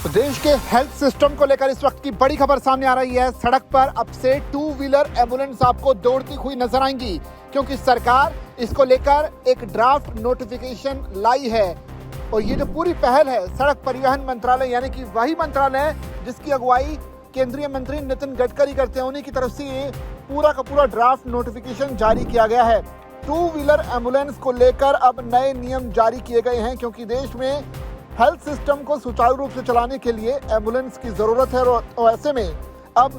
देश के health system को लेकर इस वक्त की बड़ी खबर सामने आ रही है। सड़क पर अब से टू व्हीलर एम्बुलेंस आपको दौड़ती हुई नजर आएंगी, क्योंकि सरकार इसको लेकर एक ड्राफ्ट नोटिफिकेशन लाई है। और ये जो पूरी पहल है, सड़क परिवहन मंत्रालय यानी कि वही मंत्रालय जिसकी अगुवाई केंद्रीय मंत्री नितिन गडकरी करते हैं, उन्हीं की तरफ से ये पूरा का पूरा ड्राफ्ट नोटिफिकेशन जारी किया गया है। टू व्हीलर एम्बुलेंस को लेकर अब नए नियम जारी किए गए हैं, क्योंकि देश में हेल्थ सिस्टम को सुचारू रूप से चलाने के लिए एम्बुलेंस की जरूरत है। और ऐसे में अब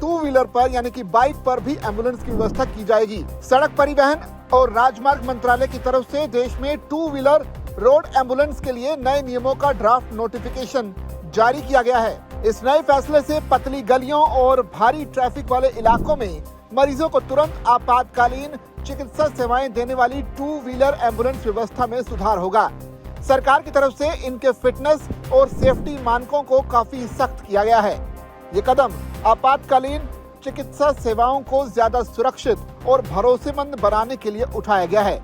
टू व्हीलर पर यानी कि बाइक पर भी एम्बुलेंस की व्यवस्था की जाएगी। सड़क परिवहन और राजमार्ग मंत्रालय की तरफ से देश में टू व्हीलर रोड एम्बुलेंस के लिए नए नियमों का ड्राफ्ट नोटिफिकेशन जारी किया गया है। इस नए फैसले से पतली गलियों और भारी ट्रैफिक वाले इलाकों में मरीजों को तुरंत आपातकालीन चिकित्सा सेवाएं देने वाली टू व्हीलर एम्बुलेंस व्यवस्था में सुधार होगा। सरकार की तरफ से इनके फिटनेस और सेफ्टी मानकों को काफी सख्त किया गया है। ये कदम आपातकालीन चिकित्सा सेवाओं को ज्यादा सुरक्षित और भरोसेमंद बनाने के लिए उठाया गया है।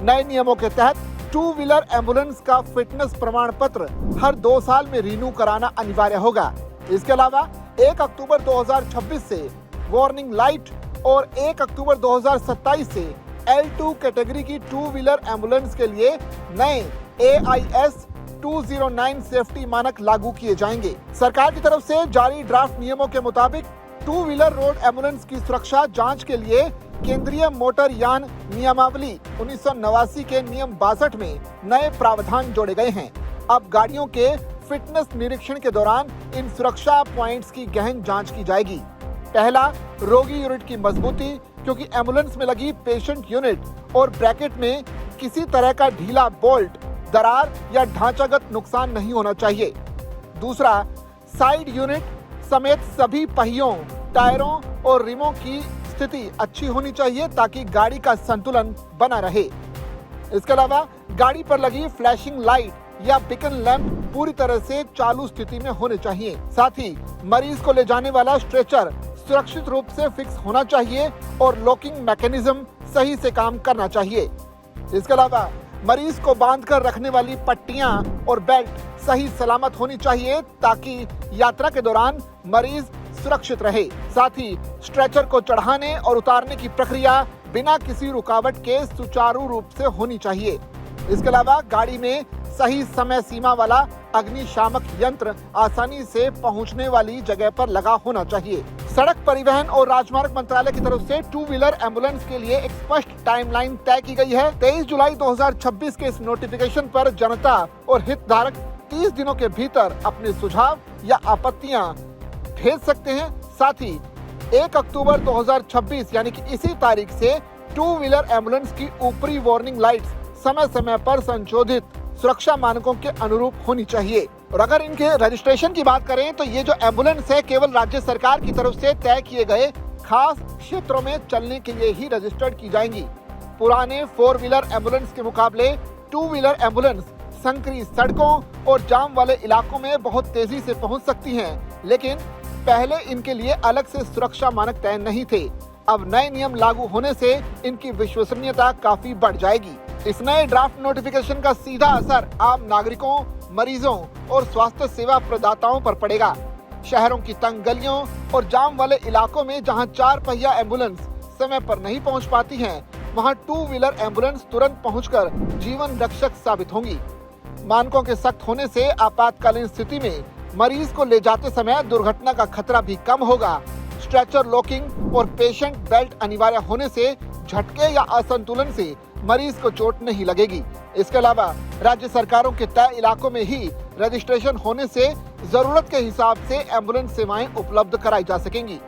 नए नियमों के तहत टू व्हीलर एम्बुलेंस का फिटनेस प्रमाण पत्र हर 2 साल में रिन्यू कराना अनिवार्य होगा। इसके अलावा 1 अक्टूबर 2026 से वार्निंग लाइट और 1 अक्टूबर 2027 से L2 कैटेगरी की टू व्हीलर एम्बुलेंस के लिए नए AIS 209 सेफ्टी मानक लागू किए जाएंगे। सरकार की तरफ से जारी ड्राफ्ट नियमों के मुताबिक टू व्हीलर रोड एम्बुलेंस की सुरक्षा जांच के लिए केंद्रीय मोटर यान नियमावली 1989 के नियम 62 में नए प्रावधान जोड़े गए हैं। अब गाड़ियों के फिटनेस निरीक्षण के दौरान इन सुरक्षा पॉइंट्स की गहन जांच की जाएगी। पहला, रोगी यूनिट की मजबूती, क्योंकि एम्बुलेंस में लगी पेशेंट यूनिट और ब्रैकेट में किसी तरह का ढीला बोल्ट, दरार या ढांचागत नुकसान नहीं होना चाहिए। दूसरा, साइड यूनिट समेत सभी पहियों, टायरों और रिमों की स्थिति अच्छी होनी चाहिए ताकि गाड़ी का संतुलन बना रहे। इसके अलावा गाड़ी पर लगी फ्लैशिंग लाइट या बीकन लैंप पूरी तरह से चालू स्थिति में होने चाहिए। साथ ही मरीज को ले जाने वाला स्ट्रेचर सुरक्षित रूप से फिक्स होना चाहिए और लॉकिंग मैकेनिज्म सही से काम करना चाहिए। इसके अलावा मरीज को बांधकर रखने वाली पट्टियां और बेल्ट सही सलामत होनी चाहिए ताकि यात्रा के दौरान मरीज सुरक्षित रहे। साथ ही स्ट्रेचर को चढ़ाने और उतारने की प्रक्रिया बिना किसी रुकावट के सुचारू रूप से होनी चाहिए। इसके अलावा गाड़ी में सही समय सीमा वाला अग्निशामक यंत्र आसानी से पहुंचने वाली जगह पर लगा होना चाहिए। सड़क परिवहन और राजमार्ग मंत्रालय की तरफ से टू व्हीलर एम्बुलेंस के लिए एक स्पष्ट टाइमलाइन तय की गई है। 23 जुलाई 2026 के इस नोटिफिकेशन पर जनता और हितधारक 30 दिनों के भीतर अपने सुझाव या आपत्तियां भेज सकते हैं। साथ ही 1 अक्टूबर 2026 यानी कि इसी तारीख से टू व्हीलर एम्बुलेंस की ऊपरी वार्निंग लाइट्स समय समय पर संशोधित सुरक्षा मानकों के अनुरूप होनी चाहिए। और अगर इनके रजिस्ट्रेशन की बात करें तो ये जो एम्बुलेंस है केवल राज्य सरकार की तरफ से तय किए गए खास क्षेत्रों में चलने के लिए ही रजिस्टर्ड की जाएंगी। पुराने 4 व्हीलर एम्बुलेंस के मुकाबले टू व्हीलर एम्बुलेंस संकरी सड़कों और जाम वाले इलाकों में बहुत तेजी से पहुंच सकती हैं, लेकिन पहले इनके लिए अलग से सुरक्षा मानक तय नहीं थे। अब नए नियम लागू होने से इनकी विश्वसनीयता काफी बढ़ जाएगी। इस नए ड्राफ्ट नोटिफिकेशन का सीधा असर आम नागरिकों, मरीजों और स्वास्थ्य सेवा प्रदाताओं पर पड़ेगा। शहरों की तंग गलियों और जाम वाले इलाकों में जहां 4 पहिया एम्बुलेंस समय पर नहीं पहुंच पाती हैं, वहां टू व्हीलर एम्बुलेंस तुरंत पहुंचकर जीवन रक्षक साबित होंगी। मानकों के सख्त होने से आपातकालीन स्थिति में मरीज को ले जाते समय दुर्घटना का खतरा भी कम होगा। स्ट्रेचर लॉकिंग और पेशेंट बेल्ट अनिवार्य होने से झटके या असंतुलन से मरीज को चोट नहीं लगेगी। इसके अलावा राज्य सरकारों के तय इलाकों में ही रजिस्ट्रेशन होने से जरूरत के हिसाब से एम्बुलेंस सेवाएं उपलब्ध कराई जा सकेंगी।